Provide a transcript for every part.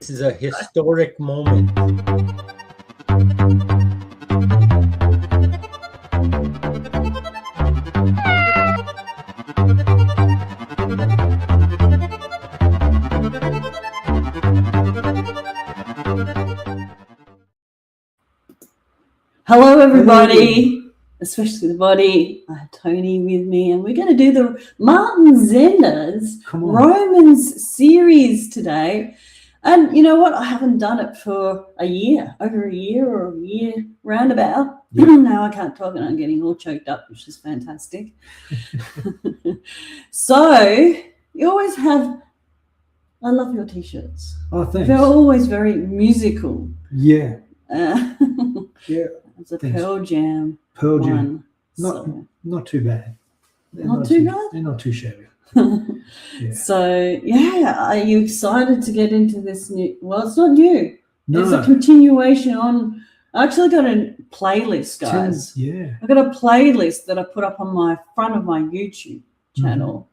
This is a historic moment. Hello, everybody, especially the body. I have Tony with me, and we're going to do the Martin Zender's Romans series today. And you know what? I haven't done it for a year, over a year or a year roundabout. Yep. Now I can't talk and I'm getting all choked up, which is fantastic. So you always have, I love your T-shirts. Oh, thanks. They're always very musical. Yeah. Yeah. It's a Pearl Jam. Pearl Jam. One, not too bad. Not too bad? They're not too shabby. Yeah. So, yeah, are you excited to get into this new? Well, it's not new. No. It's a continuation on. I actually got a playlist, guys. I got a playlist that I put up on my front of my YouTube channel.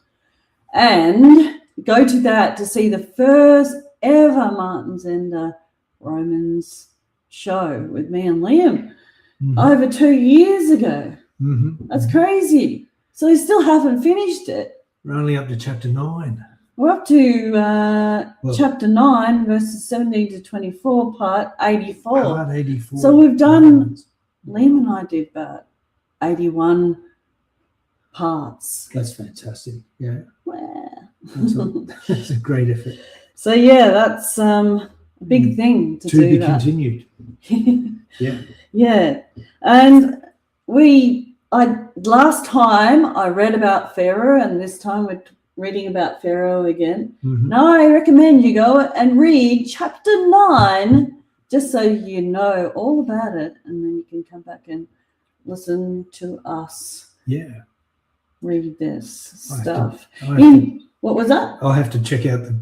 And go to that to see the first ever Martin Zender Romans show with me and Liam over 2 years ago. That's crazy. So we still haven't finished it. We're only up to chapter 9. We're up to chapter 9, verses 17 to 24, part 84. Part 84. So we've done, Liam and I did about 81 parts. That's fantastic. Yeah. Wow. That's a great effort. So, yeah, that's a big thing to do be that. Continued. Yeah. Yeah. And last time I read about Pharaoh, and this time we're reading about Pharaoh again. Now I recommend you go and read chapter 9 just so you know all about it, and then you can come back and listen to us read this stuff. What was that? I'll have to check out the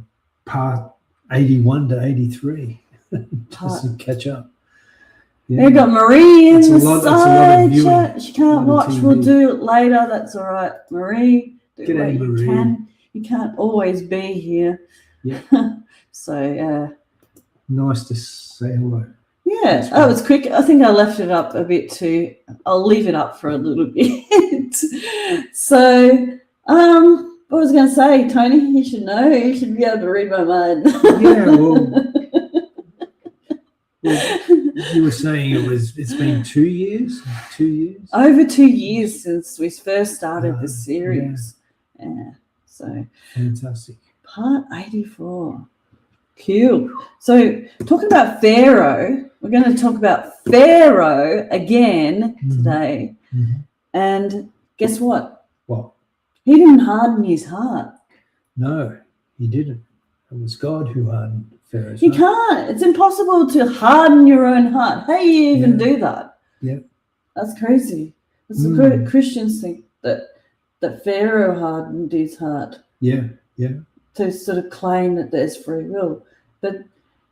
part 81 to 83 just to catch up. Yeah. We've got Marie in the side chat. She can't watch. We'll do it later. That's all right. Marie, do what you can. You can't always be here. Yeah. So, nice to say hello. Yeah. Oh, it was quick. I think I left it up a bit too. I'll leave it up for a little bit. So, what was I going to say, Tony? You should know. You should be able to read my mind. Yeah, well, you were saying it's been 2 years? 2 years? Over 2 years since we first started this series. Yeah. So fantastic. Part 84. Cool. So talking about Pharaoh, we're going to talk about Pharaoh again today. And guess what? What? He didn't harden his heart. No, he didn't. It was God who hardened Pharaoh's heart. You can't. It's impossible to harden your own heart. How do you even do that? Yeah. That's crazy. That's the Christians think that Pharaoh hardened his heart. Yeah. To sort of claim that there's free will. But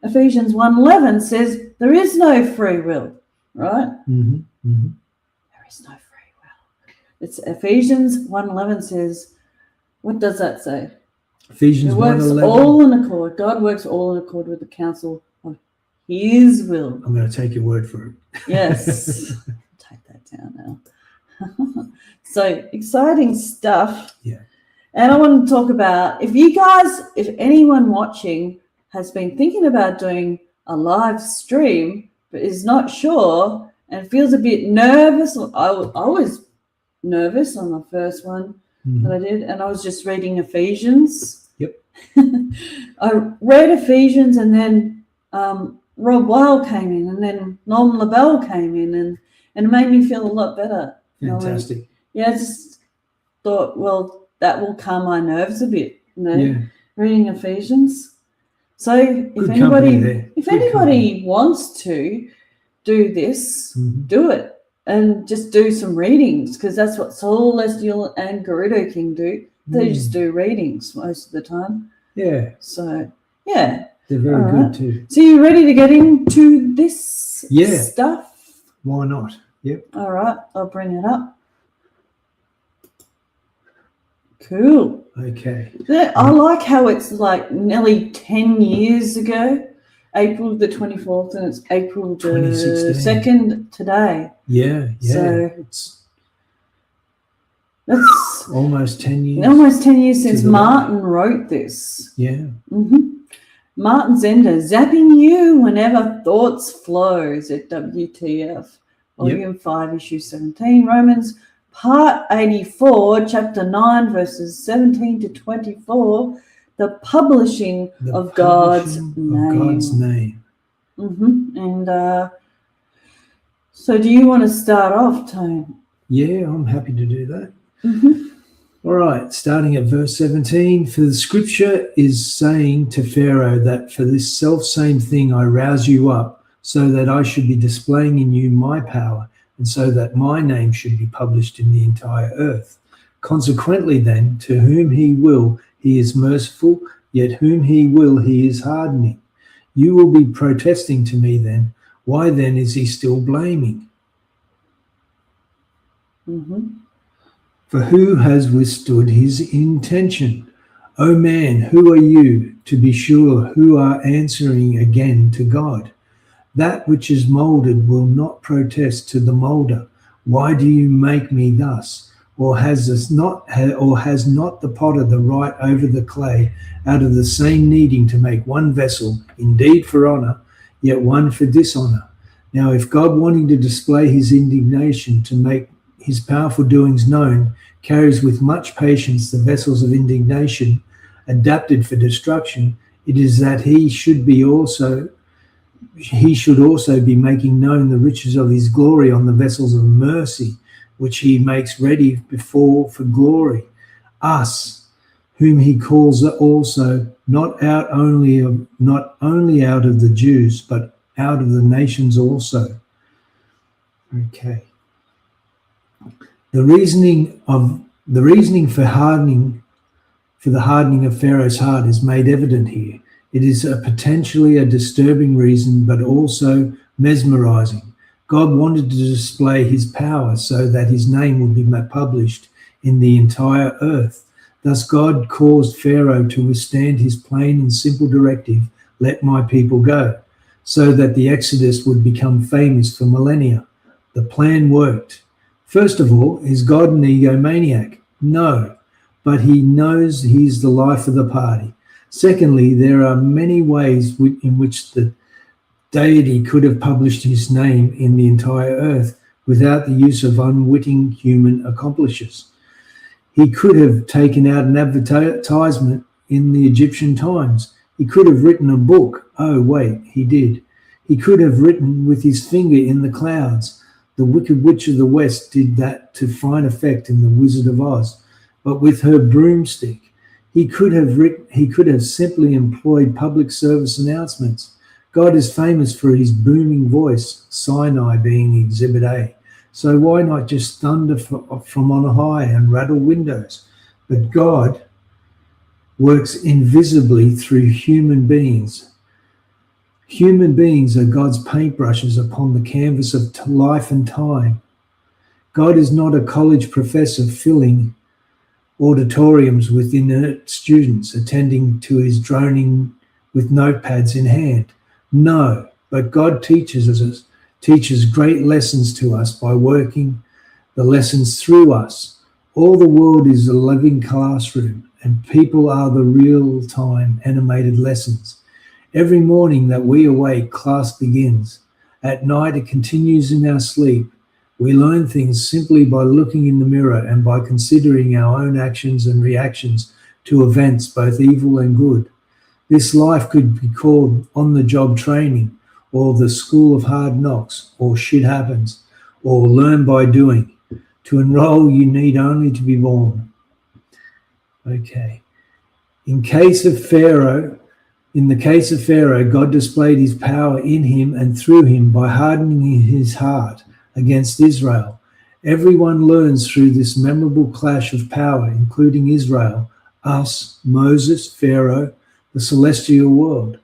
Ephesians 1:11 says there is no free will, right? There is no free will. It's Ephesians 1:11 says, what does that say? Ephesians 1:11. All in accord. God works all in accord with the counsel of his will. I'm going to take your word for it. Yes. Take that down now. So exciting stuff. Yeah. And I want to talk about, if anyone watching has been thinking about doing a live stream but is not sure and feels a bit nervous. I was nervous on the first one that I did, and I was just reading Ephesians. Yep. I read Ephesians, and then Rob Weil came in, and then Norm LaBelle came in, and it made me feel a lot better. Fantastic. I just thought, well, that will calm my nerves a bit, reading Ephesians. So if anybody wants to do this, do it. And just do some readings, because that's what Saul, Lestiel, and Gerudo King do. They just do readings most of the time. Yeah. So, yeah. They're very good too. So you ready to get into this stuff? Why not? Yep. All right. I'll bring it up. Cool. Okay. I like how it's like nearly 10 years ago. April the 24th, and it's April the 2016. 2nd today. Yeah. So that's almost 10 years. Almost 10 years since Martin wrote this. Yeah. Martin Zender, zapping you whenever thoughts flow. ZWTF. Volume 5, issue 17. Romans, part 84, chapter 9, verses 17 to 24. The publishing of God's name. And so do you want to start off, Tone? Yeah, I'm happy to do that. All right, starting at verse 17. For the scripture is saying to Pharaoh that for this self-same thing I rouse you up, so that I should be displaying in you my power, and so that my name should be published in the entire earth. Consequently then, to whom he will, he is merciful, yet whom he will, he is hardening. You will be protesting to me then. Why then is he still blaming? For who has withstood his intention? O man, who are you, to be sure, who are answering again to God? That which is moulded will not protest to the moulder. Why do you make me thus? Or has not the potter the right over the clay, out of the same kneading to make one vessel, indeed for honour, yet one for dishonour? Now if God, wanting to display his indignation, to make his powerful doings known, carries with much patience the vessels of indignation adapted for destruction, it is that he should also be making known the riches of his glory on the vessels of mercy, which he makes ready before for glory. Us, whom he calls also not only out of the Jews, but out of the nations also. Okay. The reasoning for the hardening of Pharaoh's heart is made evident here. It is potentially a disturbing reason, but also mesmerizing. God wanted to display his power so that his name would be published in the entire earth. Thus God caused Pharaoh to withstand his plain and simple directive, let my people go, so that the Exodus would become famous for millennia. The plan worked. First of all, is God an egomaniac? No, but he knows he's the life of the party. Secondly, there are many ways in which the deity could have published his name in the entire earth without the use of unwitting human accomplices. He could have taken out an advertisement in the Egyptian Times. He could have written a book. Oh, wait, he did. He could have written with his finger in the clouds. The Wicked Witch of the West did that to fine effect in The Wizard of Oz. But with her broomstick, he could have simply employed public service announcements. God is famous for his booming voice, Sinai being Exhibit A. So why not just thunder from on high and rattle windows? But God works invisibly through human beings. Human beings are God's paintbrushes upon the canvas of life and time. God is not a college professor filling auditoriums with inert students attending to his droning with notepads in hand. No, but God teaches great lessons to us by working the lessons through us. All the world is a living classroom, and people are the real-time animated lessons. Every morning that we awake, class begins. At night, it continues in our sleep. We learn things simply by looking in the mirror and by considering our own actions and reactions to events, both evil and good. This life could be called on-the-job training, or the school of hard knocks, or shit happens, or learn by doing. To enroll, you need only to be born. Okay. In the case of Pharaoh, God displayed his power in him and through him by hardening his heart against Israel. Everyone learns through this memorable clash of power, including Israel, us, Moses, Pharaoh, the celestial world.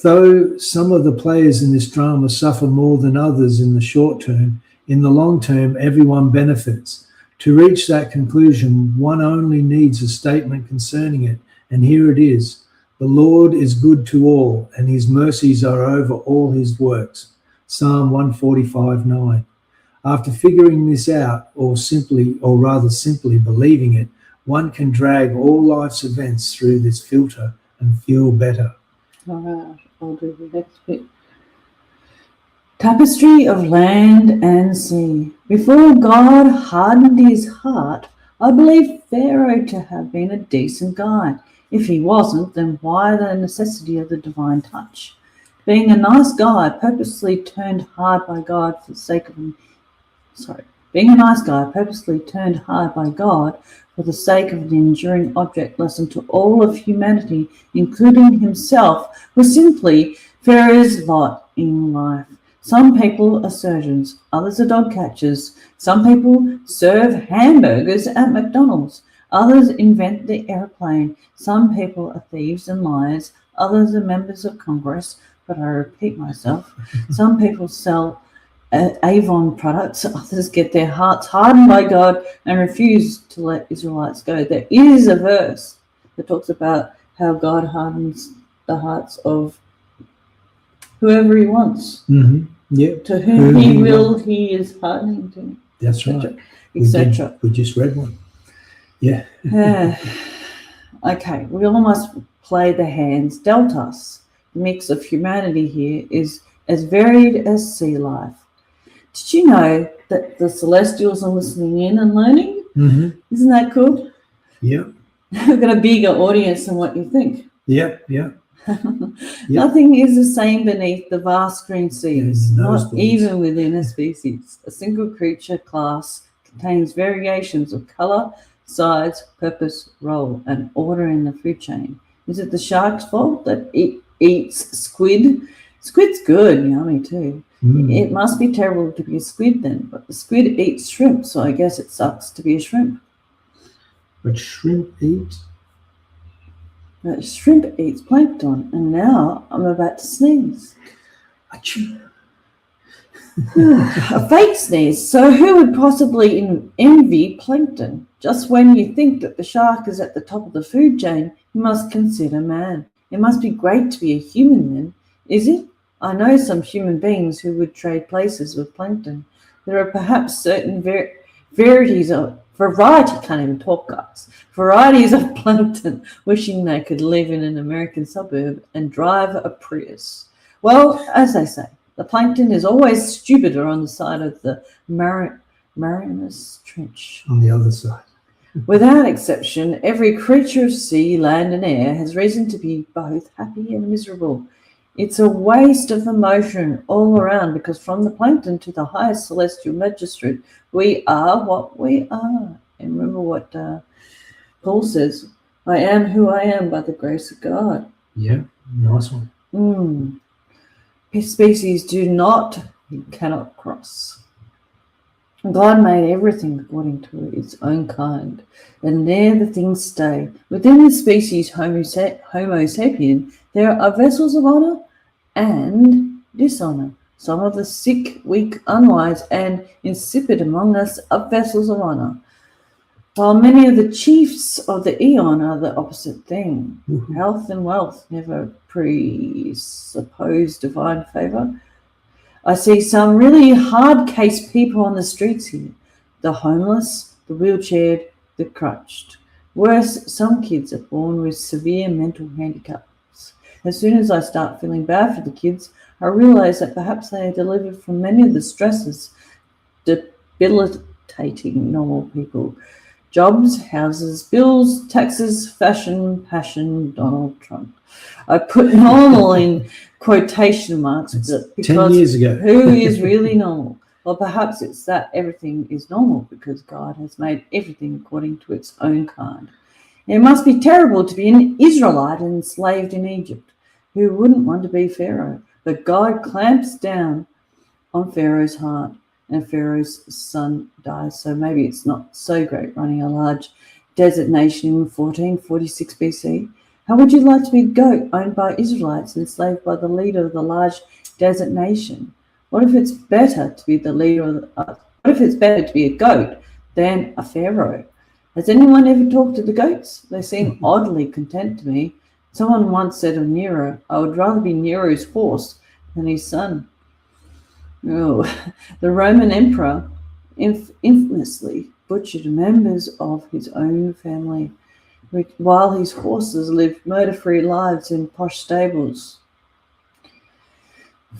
Though some of the players in this drama suffer more than others in the short term, in the long term, everyone benefits. To reach that conclusion, one only needs a statement concerning it, and here it is. The Lord is good to all, and his mercies are over all his works. Psalm 145:9. After figuring this out, or rather simply believing it, one can drag all life's events through this filter and feel better. All right, I'll do the next bit. Tapestry of land and sea. Before God hardened his heart, I believe Pharaoh to have been a decent guy. If he wasn't, then why the necessity of the divine touch? Being a nice guy purposely turned hard by God for the sake of Being a nice guy purposely turned hard by God for the sake of an enduring object lesson to all of humanity, including himself, was simply Pharaoh's lot in life. Some people are surgeons, others are dog catchers. Some people serve hamburgers at McDonald's. Others invent the airplane. Some people are thieves and liars. Others are members of Congress. But I repeat myself. Some people sell Avon products. Others get their hearts hardened by God and refuse to let Israelites go. There is a verse that talks about how God hardens the hearts of whoever he wants. Mm-hmm. Yep. To whom he will, he is hardening to. That's right. Etc. We just read one. Yeah. Okay, we all must play the hands dealt us. The mix of humanity here is as varied as sea life. Did you know that the Celestials are listening in and learning? Mm-hmm. Isn't that cool? Yep. We've got a bigger audience than what you think. Yep. Nothing is the same beneath the vast green seas, not even within a species. A single creature class contains variations of colour, size, purpose, role, and order in the food chain. Is it the shark's fault that it eats squid? Squid's good, yummy too. It must be terrible to be a squid then, but the squid eats shrimp, so I guess it sucks to be a shrimp. But shrimp eat? Shrimp eats plankton, and now I'm about to sneeze. Achoo. A fake sneeze. So who would possibly envy plankton? Just when you think that the shark is at the top of the food chain, you must consider man. It must be great to be a human then, is it? I know some human beings who would trade places with plankton. There are perhaps certain varieties of plankton wishing they could live in an American suburb and drive a Prius. Well, as they say, the plankton is always stupider on the side of the Marianas Trench. On the other side. Without exception, every creature of sea, land and air has reason to be both happy and miserable. It's a waste of emotion all around because from the plankton to the highest celestial magistrate, we are what we are. And remember what Paul says, I am who I am by the grace of God. Yeah, nice one. Species cannot cross. God made everything according to its own kind, and there the things stay. Within the species Homo sapien, there are vessels of honour and dishonour. Some of the sick, weak, unwise, and insipid among us are vessels of honour, while many of the chiefs of the eon are the opposite thing. Mm-hmm. Health and wealth never presuppose divine favour. I see some really hard-case people on the streets here. The homeless, the wheelchaired, the crutched. Worse, some kids are born with severe mental handicaps. As soon as I start feeling bad for the kids, I realise that perhaps they are delivered from many of the stresses debilitating normal people. Jobs, houses, bills, taxes, fashion, passion, Donald Trump. I put normal in quotation marks because 10 years ago. Who is really normal? Well, perhaps it's that everything is normal because God has made everything according to its own kind. It must be terrible to be an Israelite enslaved in Egypt. Who wouldn't want to be Pharaoh? But God clamps down on Pharaoh's heart and Pharaoh's son dies. So maybe it's not so great running a large desert nation in 1446 BC. How would you like to be a goat owned by Israelites enslaved by the leader of the large desert nation? What if it's better to be the leader of what if it's better to be a goat than a pharaoh? Has anyone ever talked to the goats? They seem oddly content to me. Someone once said of Nero, I would rather be Nero's horse than his son. Oh, the Roman emperor infamously butchered members of his own family, while his horses lived murder-free lives in posh stables.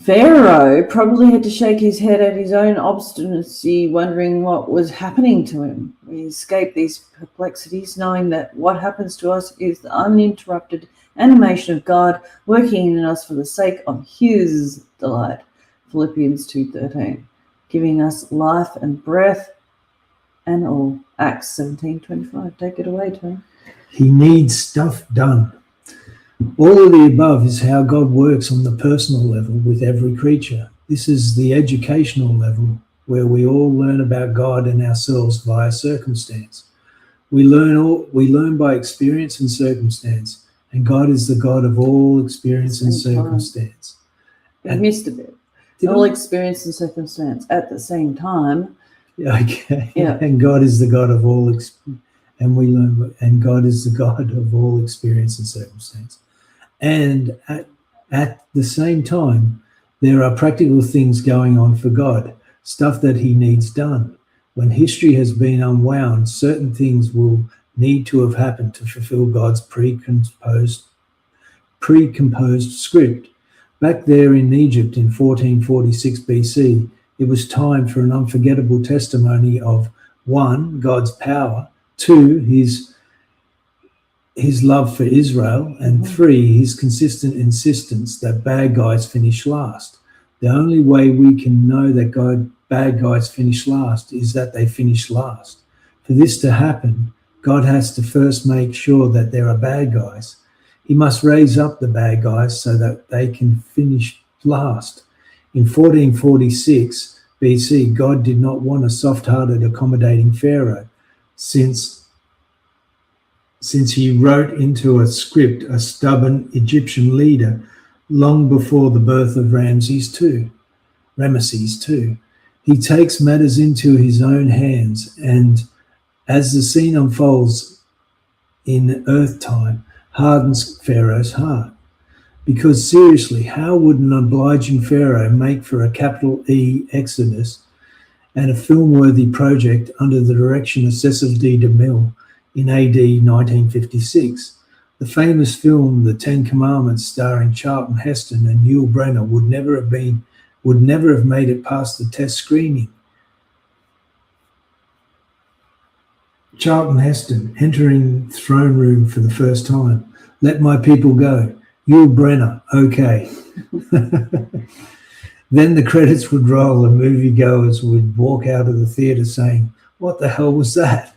Pharaoh probably had to shake his head at his own obstinacy, wondering what was happening to him. We escape these perplexities, knowing that what happens to us is the uninterrupted animation of God working in us for the sake of his delight. Philippians 2:13, giving us life and breath and all. Acts 17:25. Take it away, Tom. He needs stuff done. All of the above is how God works on the personal level with every creature. This is the educational level where we all learn about God and ourselves via circumstance. We learn by experience and circumstance, and God is the God of all experience and circumstance. You missed a bit. All experience and circumstance at the same time. Okay. Yeah. And God is the God of all and God is the God of all experience and circumstance. And at the same time, there are practical things going on for God, stuff that he needs done. When history has been unwound, certain things will need to have happened to fulfill God's precomposed script. Back there in Egypt in 1446 BC, it was time for an unforgettable testimony of 1, God's power, 2, his love for Israel, and 3, his consistent insistence that bad guys finish last. The only way we can know that bad guys finish last is that they finish last. For this to happen, God has to first make sure that there are bad guys. He must raise up the bad guys so that they can finish last. In 1446 BC, God did not want a soft-hearted, accommodating Pharaoh, since he wrote into a script a stubborn Egyptian leader long before the birth of Ramses II. He takes matters into his own hands, and as the scene unfolds in Earth time, hardens Pharaoh's heart. Because seriously, how would an obliging Pharaoh make for a capital E Exodus and a film-worthy project under the direction of Cecil D. DeMille in AD 1956? The famous film The Ten Commandments, starring Charlton Heston and Yul Brynner, would never have made it past the test screening. Charlton Heston entering throne room for the first time. Let my people go. Yul Brynner, okay. Then the credits would roll and moviegoers would walk out of the theater saying, what the hell was that?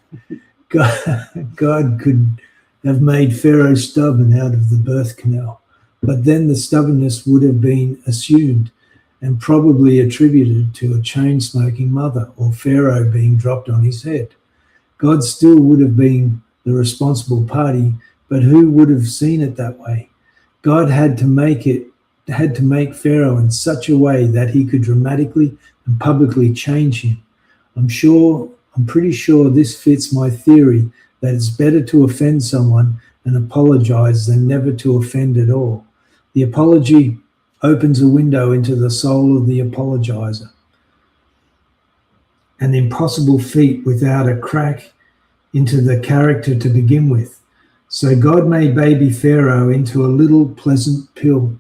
God could have made Pharaoh stubborn out of the birth canal, but then the stubbornness would have been assumed and probably attributed to a chain-smoking mother or Pharaoh being dropped on his head. God still would have been the responsible party, but who would have seen it that way? God had to make Pharaoh in such a way that he could dramatically and publicly change him. I'm pretty sure this fits my theory that it's better to offend someone and apologize than never to offend at all. The apology opens a window into the soul of the apologizer. An impossible feat without a crack into the character to begin with. So God made baby Pharaoh into a little pleasant pill.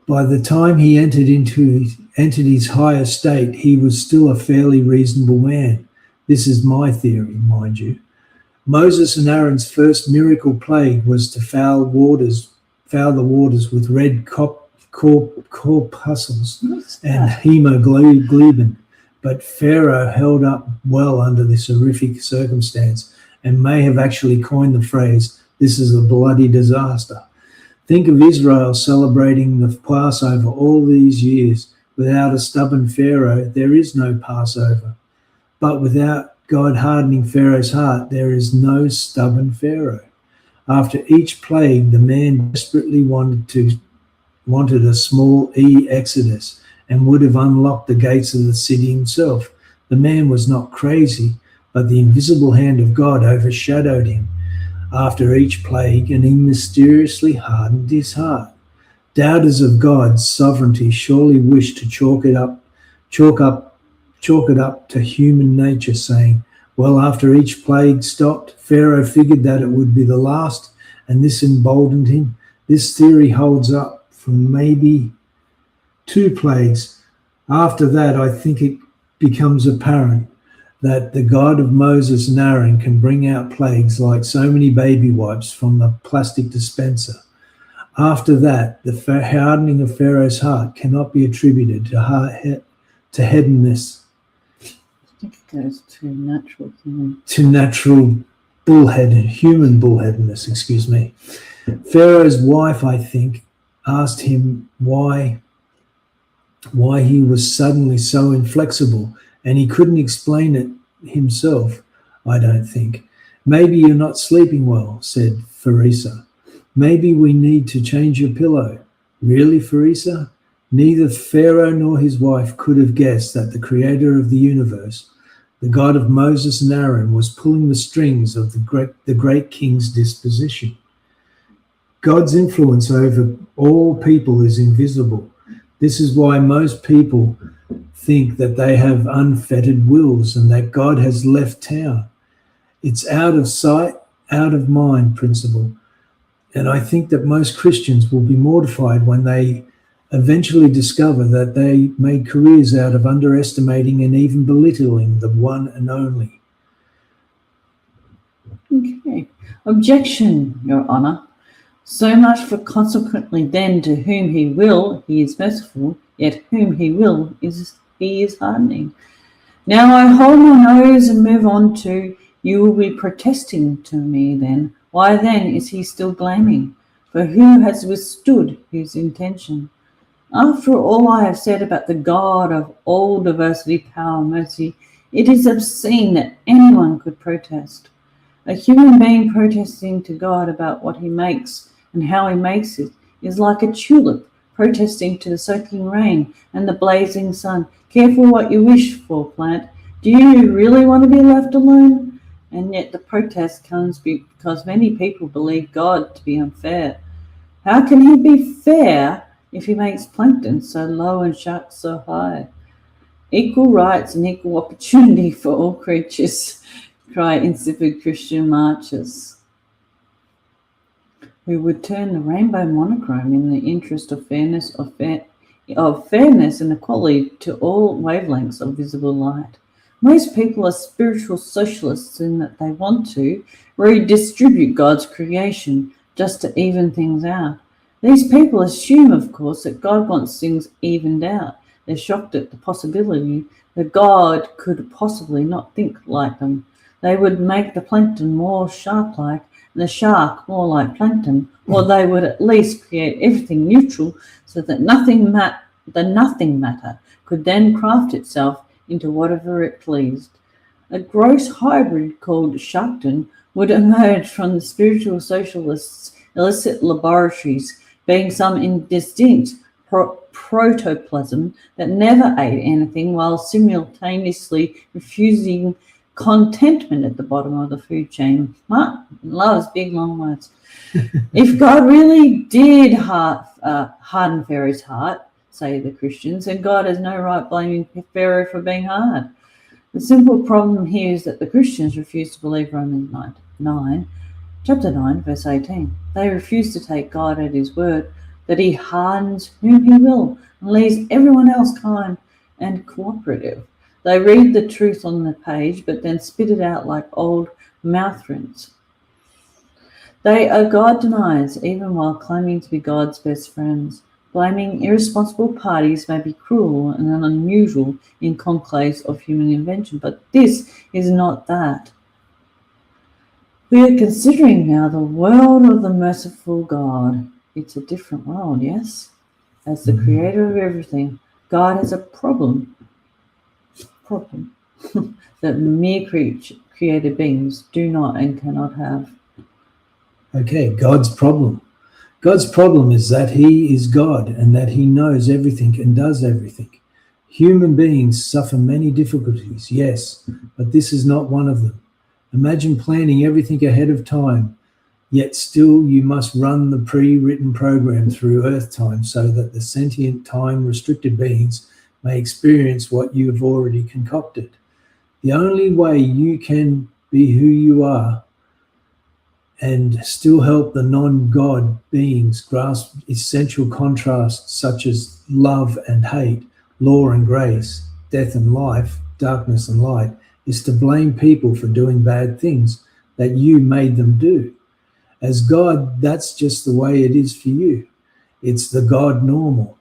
By the time he entered his higher state, he was still a fairly reasonable man. This is my theory, mind you. Moses and Aaron's first miracle plague was to foul the waters with red corpuscles and hemoglobin. But Pharaoh held up well under this horrific circumstance and may have actually coined the phrase, "This is a bloody disaster." Think of Israel celebrating the Passover all these years. Without a stubborn Pharaoh, there is no Passover. But without God hardening Pharaoh's heart, there is no stubborn Pharaoh. After each plague, the man desperately wanted a small E Exodus and would have unlocked the gates of the city himself. The man was not crazy, but the invisible hand of God overshadowed him. after each plague, and he mysteriously hardened his heart. Doubters of God's sovereignty surely wish to chalk it up to human nature, saying, well, after each plague stopped, Pharaoh figured that it would be the last, and this emboldened him. This theory holds up for maybe 2 plagues. After that, I think it becomes apparent that the God of Moses and Aaron can bring out plagues like so many baby wipes from the plastic dispenser. After that, the hardening of Pharaoh's heart cannot be attributed to hedonism. I think it goes to natural human. To natural human bullheadedness, excuse me. Pharaoh's wife, I think, asked him why he was suddenly so inflexible, and he couldn't explain it himself, I don't think. Maybe you're not sleeping well, said Pharisa. Maybe we need to change your pillow. Really, Pharisa? Neither Pharaoh nor his wife could have guessed that the creator of the universe, the God of Moses and Aaron, was pulling the strings of the great king's disposition. God's influence over all people is invisible. This is why most people think that they have unfettered wills and that God has left town. It's out of sight, out of mind principle. And I think that most Christians will be mortified when they eventually discover that they made careers out of underestimating and even belittling the one and only. Okay. Objection, Your Honour. So much for consequently then to whom he will, he is merciful, yet whom he will, he is hardening. Now I hold my nose and move on to, you will be protesting to me then. Why then is he still blaming? For who has withstood his intention? After all I have said about the God of all diversity, power, mercy, it is obscene that anyone could protest. A human being protesting to God about what he makes and how he makes it is like a tulip protesting to the soaking rain and the blazing sun. Careful what you wish for, plant. Do you really want to be left alone? And yet the protest comes because many people believe God to be unfair. How can he be fair if he makes plankton so low and sharks so high? Equal rights and equal opportunity for all creatures, cry insipid Christian marchers, who would turn the rainbow monochrome in the interest of fairness and equality to all wavelengths of visible light. Most people are spiritual socialists in that they want to redistribute God's creation just to even things out. These people assume, of course, that God wants things evened out. They're shocked at the possibility that God could possibly not think like them. They would make the plankton more shark-like and the shark more like plankton, or they would at least create everything neutral so that the nothing matter could then craft itself into whatever it pleased. A gross hybrid called Sharkton would emerge from the spiritual socialists' illicit laboratories, being some indistinct protoplasm that never ate anything while simultaneously refusing contentment at the bottom of the food chain. Loves big long words. If God really did harden Pharaoh's heart, say the Christians, then God has no right blaming Pharaoh for being hard. The simple problem here is that the Christians refuse to believe Romans 9, chapter 9, verse 18. They refuse to take God at his word that he hardens whom he will and leaves everyone else kind and cooperative. They read the truth on the page but then spit it out like old mouth rinse. They are God deniers even while claiming to be God's best friends. Blaming irresponsible parties may be cruel and unusual in conclaves of human invention, but this is not that. We are considering now the world of the merciful God. It's a different world, yes? As the creator of everything, God has a problem that mere created beings do not and cannot have. Okay, God's problem. God's problem is that he is God and that he knows everything and does everything. Human beings suffer many difficulties, yes, but this is not one of them. Imagine planning everything ahead of time Yet still you must run the pre-written program through Earth time so that the sentient time-restricted beings may experience what you have already concocted. The only way you can be who you are and still help the non-God beings grasp essential contrasts such as love and hate, law and grace, death and life, darkness and light, is to blame people for doing bad things that you made them do. As God, that's just the way it is for you. It's the God normal.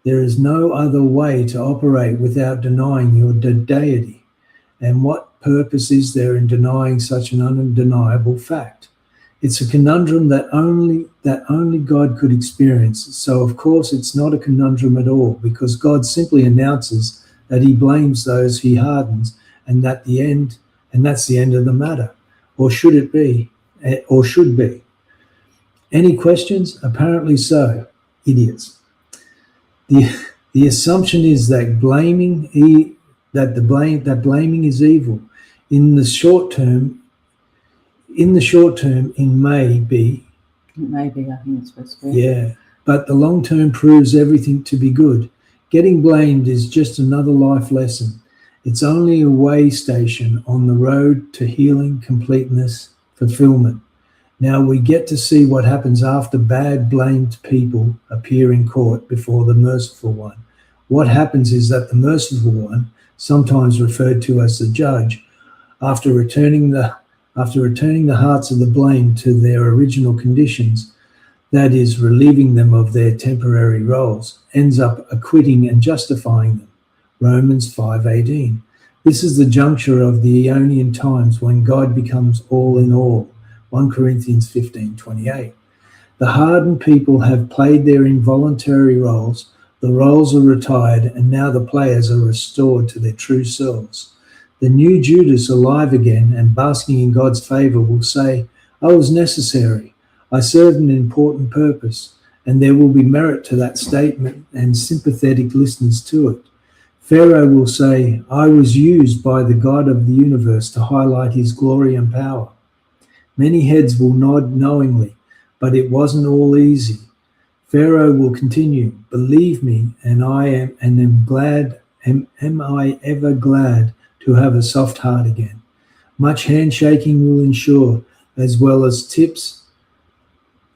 There is no other way to operate without denying your deity. And what purpose is there in denying such an undeniable fact? It's a conundrum that only God could experience. So of course it's not a conundrum at all, because God simply announces that he blames those he hardens, and that's the end of the matter. Or should it be? Or should be? Any questions? Apparently so. Idiots. The assumption is that blaming is evil. In the short term, it may be. Maybe, I think it's supposed to be. Yeah, but the long term proves everything to be good. Getting blamed is just another life lesson. It's only a way station on the road to healing, completeness, fulfillment. Now we get to see what happens after bad, blamed people appear in court before the merciful one. What happens is that the merciful one, sometimes referred to as the judge, after returning the hearts of the blamed to their original conditions, that is, relieving them of their temporary roles, ends up acquitting and justifying them. Romans 5:18. This is the juncture of the Aeonian times when God becomes all in all. 1 Corinthians 15:28. The hardened people have played their involuntary roles. The roles are retired, and now the players are restored to their true selves. The new Judas, alive again and basking in God's favor, will say, I was necessary. I served an important purpose, and there will be merit to that statement and sympathetic listeners to it. Pharaoh will say, I was used by the God of the universe to highlight his glory and power. Many heads will nod knowingly, but it wasn't all easy. Pharaoh will continue, believe me, and am I ever glad to have a soft heart again. Much handshaking will ensure, as well as tips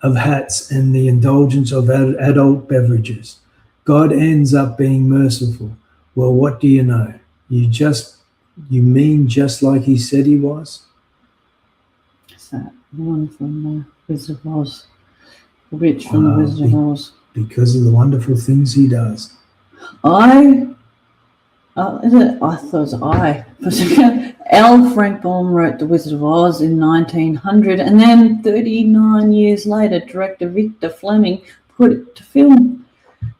of hats and the indulgence of adult beverages. God ends up being merciful. Well, what do you know? You mean just like he said he was? Is that the one from the Wizard of Oz? The witch from the Wizard of Oz. Because of the wonderful things he does. I thought it was L. Frank Baum wrote The Wizard of Oz in 1900, and then 39 years later, director Victor Fleming put it to film.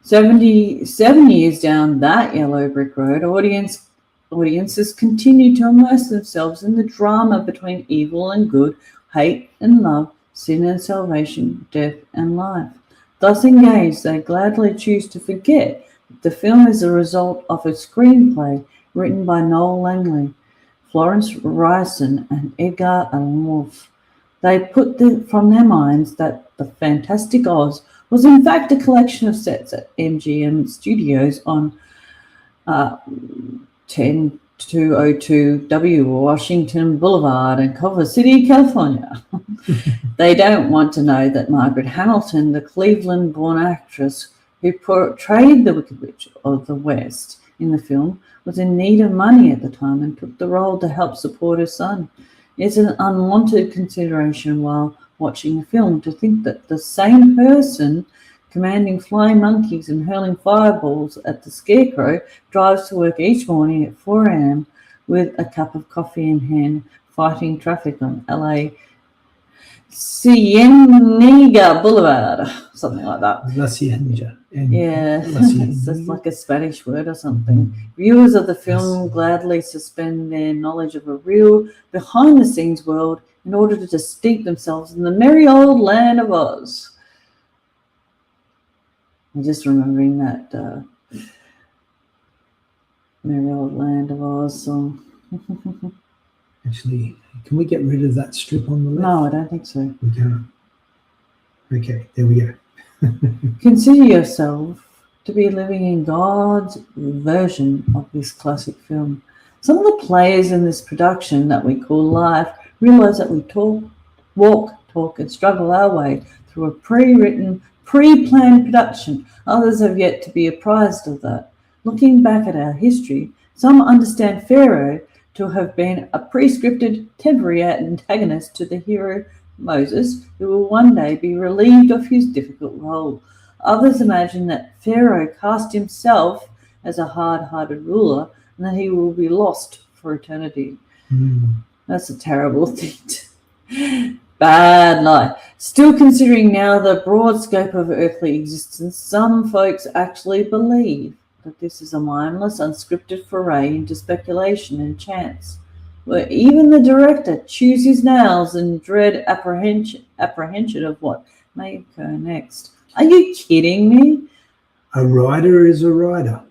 77 years down that yellow brick road, audiences continue to immerse themselves in the drama between evil and good, hate and love, sin and salvation, death and life. Thus engaged, they gladly choose to forget that the film is a result of a screenplay written by Noel Langley, Florence Ryerson, and Edgar Allan Wolfe. They put from their minds that the Fantastic Oz was in fact a collection of sets at MGM Studios on 10202 W Washington Boulevard in Culver City, California. They don't want to know that Margaret Hamilton, the Cleveland-born actress who portrayed the Wicked Witch of the West in the film, was in need of money at the time and took the role to help support her son. It's an unwanted consideration while watching the film to think that the same person commanding flying monkeys and hurling fireballs at the Scarecrow drives to work each morning at 4 a.m. with a cup of coffee in hand, fighting traffic on LA Cienega Boulevard, something like that. La Cienega. Yeah, it's like a Spanish word or something. Viewers of the film gladly suspend their knowledge of a real behind-the-scenes world in order to steep themselves in the merry old land of Oz. I'm just remembering that merry old land of Oz song. Actually, can we get rid of that strip on the left? No, I don't think so. We can't. Okay, there we go. Consider yourself to be living in God's version of this classic film. Some of the players in this production that we call life realize that we walk, and struggle our way through a pre-written, pre-planned production. Others have yet to be apprised of that. Looking back at our history, some understand Pharaoh to have been a pre-scripted temporary antagonist to the hero Moses, who will one day be relieved of his difficult role. Others imagine that Pharaoh cast himself as a hard-hearted ruler and that he will be lost for eternity. That's a terrible thing. Bad lie. Still, considering now the broad scope of earthly existence, some folks actually believe that this is a mindless, unscripted foray into speculation and chance, where even the director chews his nails in dread apprehension of what may occur next. Are you kidding me? A writer is a writer.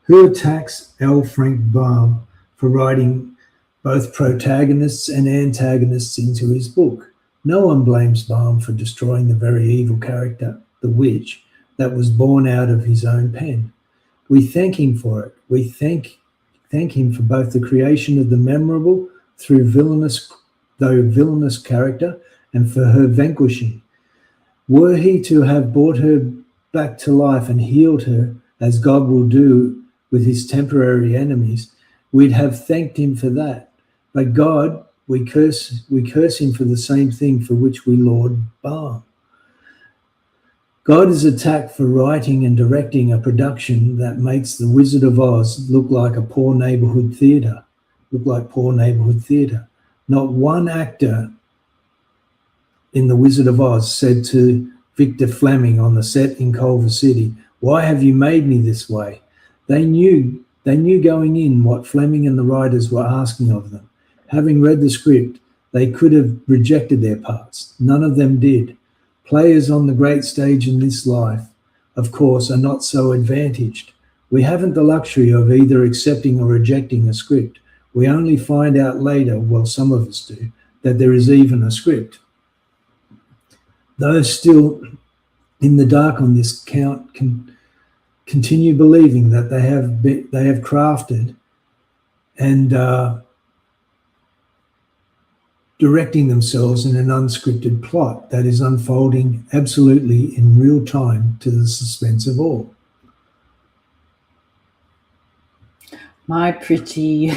Who attacks L. Frank Baum for writing both protagonists and antagonists into his book? No one blames Baum for destroying the very evil character, the witch, that was born out of his own pen. We thank him for it. We thank him for both the creation of the memorable, though villainous character, and for her vanquishing. Were he to have brought her back to life and healed her, as God will do with his temporary enemies, we'd have thanked him for that. But God, we curse him for the same thing for which we laud Baum. God is attacked for writing and directing a production that makes The Wizard of Oz look like poor neighborhood theater. Not one actor in The Wizard of Oz said to Victor Fleming on the set in Culver City, "Why have you made me this way?" They knew going in what Fleming and the writers were asking of them. Having read the script, they could have rejected their parts. None of them did. Players on the great stage in this life, of course, are not so advantaged. We haven't the luxury of either accepting or rejecting a script. We only find out later, well, some of us do, that there is even a script. Those still in the dark on this count can continue believing that they have crafted and directing themselves in an unscripted plot that is unfolding absolutely in real time to the suspense of all. My pretty,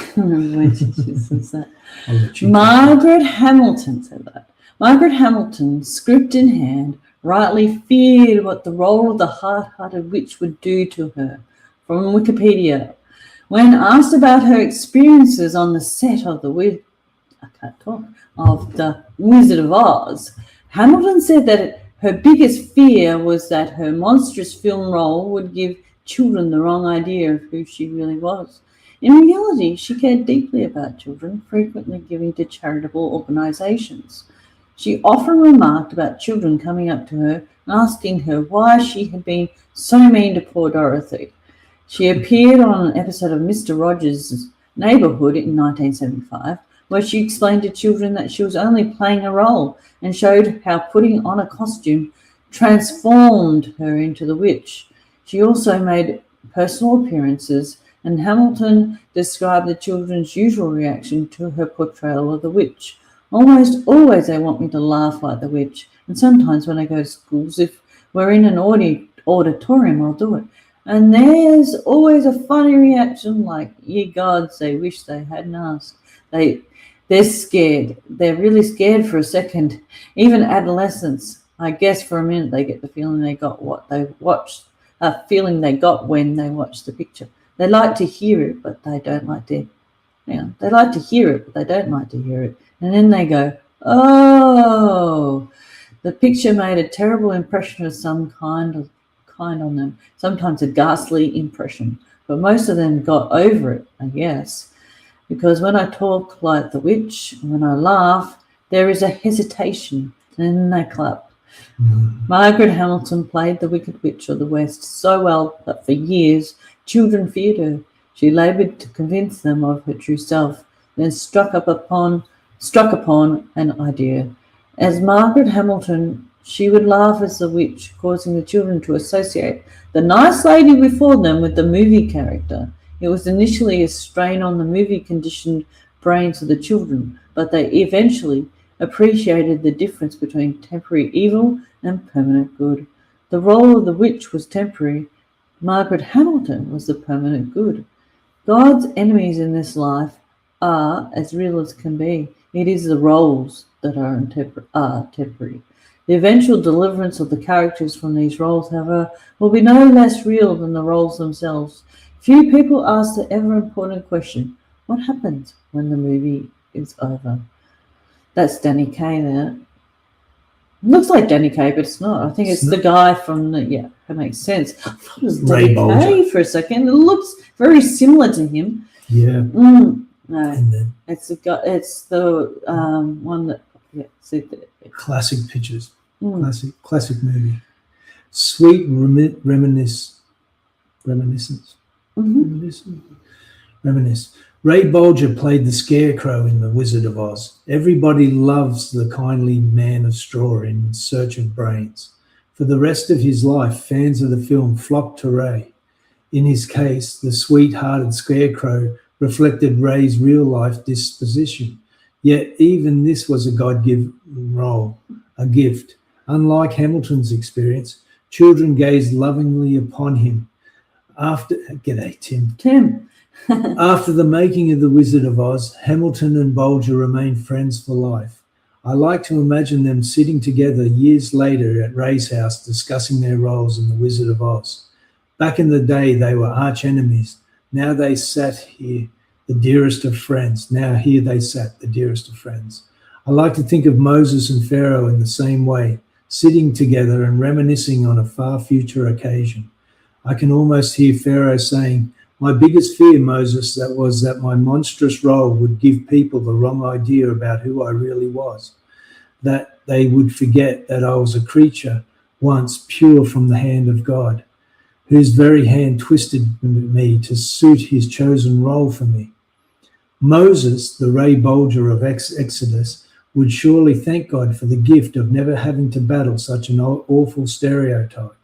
Margaret Hamilton said that. Margaret Hamilton, script in hand, rightly feared what the role of the hard-hearted witch would do to her. From Wikipedia. When asked about her experiences on the set of The Wizard of Oz, Hamilton said that her biggest fear was that her monstrous film role would give children the wrong idea of who she really was. In reality, she cared deeply about children, frequently giving to charitable organizations. She often remarked about children coming up to her and asking her why she had been so mean to poor Dorothy. She appeared on an episode of Mr. Rogers' Neighborhood in 1975, where she explained to children that she was only playing a role and showed how putting on a costume transformed her into the witch. She also made personal appearances, and Hamilton described the children's usual reaction to her portrayal of the witch. Almost always they want me to laugh like the witch, and sometimes when I go to schools, if we're in an auditorium, I'll do it. And there's always a funny reaction like, ye gods, they wish they hadn't asked. They're scared. They're really scared for a second. Even adolescents, I guess for a minute they get the feeling they got what they watched, feeling they got when they watched the picture. They like to hear it, but they don't like to, they like to hear it, but they don't like to hear it. And then they go, oh, the picture made a terrible impression of some kind on them, sometimes a ghastly impression. But most of them got over it, I guess. Because when I talk like the witch, when I laugh, there is a hesitation, and then they clap. Margaret Hamilton played the Wicked Witch of the West so well that for years children feared her. She laboured to convince them of her true self, then struck upon an idea. As Margaret Hamilton She would laugh as the witch, causing the children to associate the nice lady before them with the movie character. It was initially a strain on the movie-conditioned brains of the children, but they eventually appreciated the difference between temporary evil and permanent good. The role of the witch was temporary. Margaret Hamilton was the permanent good. God's enemies in this life are as real as can be. It is the roles that are temporary. The eventual deliverance of the characters from these roles, however, will be no less real than the roles themselves. Few people ask the ever-important question, what happens when the movie is over? That's Danny Kaye there. Looks like Danny Kaye, but it's not. I think it's the guy from the, yeah, that makes sense. I thought it was Danny Kaye for a second. It looks very similar to him. Yeah. No, it's the guy. It's the one that, yeah, see the classic pictures. Classic movie. Sweet reminiscence. Reminisce. Ray Bolger played the Scarecrow in The Wizard of Oz. Everybody loves the kindly man of straw in search of brains. For the rest of his life, fans of the film flocked to Ray. In his case, the sweet-hearted Scarecrow reflected Ray's real-life disposition. Yet even this was a God-given role, a gift. Unlike Hamilton's experience, children gazed lovingly upon him. G'day, Tim. After the making of The Wizard of Oz, Hamilton and Bolger remained friends for life. I like to imagine them sitting together years later at Ray's house discussing their roles in The Wizard of Oz. Back in the day, they were arch enemies. Now they sat here, the dearest of friends. Now here they sat, the dearest of friends. I like to think of Moses and Pharaoh in the same way, sitting together and reminiscing on a far future occasion. I can almost hear Pharaoh saying, my biggest fear, Moses, was that my monstrous role would give people the wrong idea about who I really was, that they would forget that I was a creature once pure from the hand of God, whose very hand twisted me to suit his chosen role for me. Moses, the Ray Bolger of Exodus, would surely thank God for the gift of never having to battle such an awful stereotype.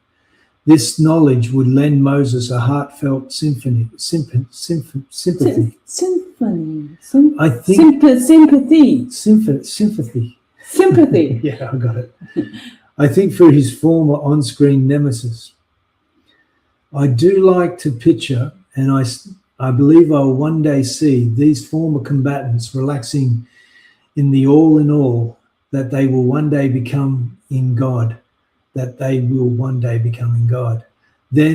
This knowledge would lend Moses a heartfelt sympathy. Sympathy. Yeah, I got it. I think for his former on-screen nemesis. I do like to picture, and I believe I'll one day see these former combatants relaxing in the all in all that they will one day become in God. Then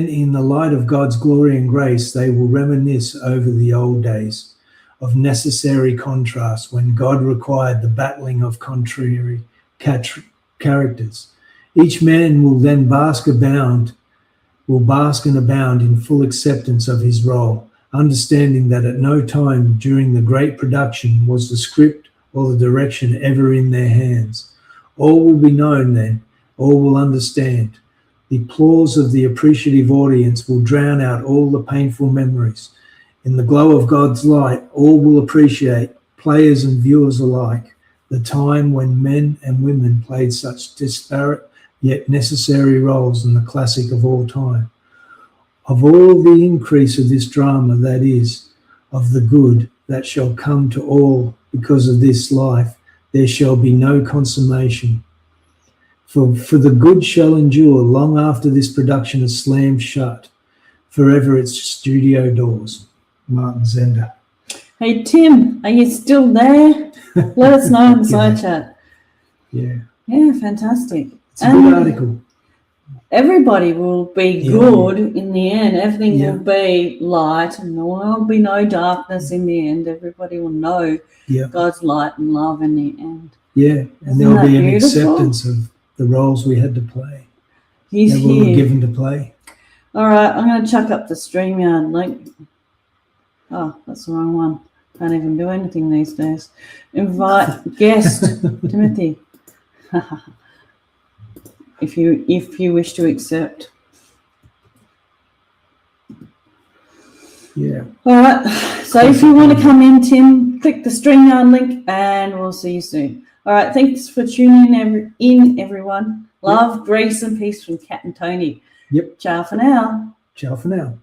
in the light of God's glory and grace, they will reminisce over the old days of necessary contrast when God required the battling of contrary characters. Each man will then bask and abound in full acceptance of his role, understanding that at no time during the great production was the script or the direction ever in their hands. All will be known then. All will understand. The applause of the appreciative audience will drown out all the painful memories. In the glow of God's light, all will appreciate, players and viewers alike, the time when men and women played such disparate yet necessary roles in the classic of all time. Of all the increase of this drama, that is, of the good that shall come to all because of this life, there shall be no consummation. For the good shall endure long after this production is slammed shut, forever its studio doors. Martin Zender. Hey, Tim, are you still there? Let us know in the side chat. Yeah. Yeah, fantastic. It's a good article. Everybody will be good in the end. Everything will be light and there will be no darkness in the end. Everybody will know God's light and love in the end. Yeah, and there will be an acceptance of the roles we had to play. He's that we were given to play. All right, I'm going to chuck up the StreamYard link. Oh, that's the wrong one. Can't even do anything these days. Invite guest Timothy. if you wish to accept. Yeah. All right. So if you want to come in, Tim, click the StreamYard link, and we'll see you soon. All right. Thanks for tuning in, everyone. Love, grace, and peace from Kat and Tony. Yep. Ciao for now. Ciao for now.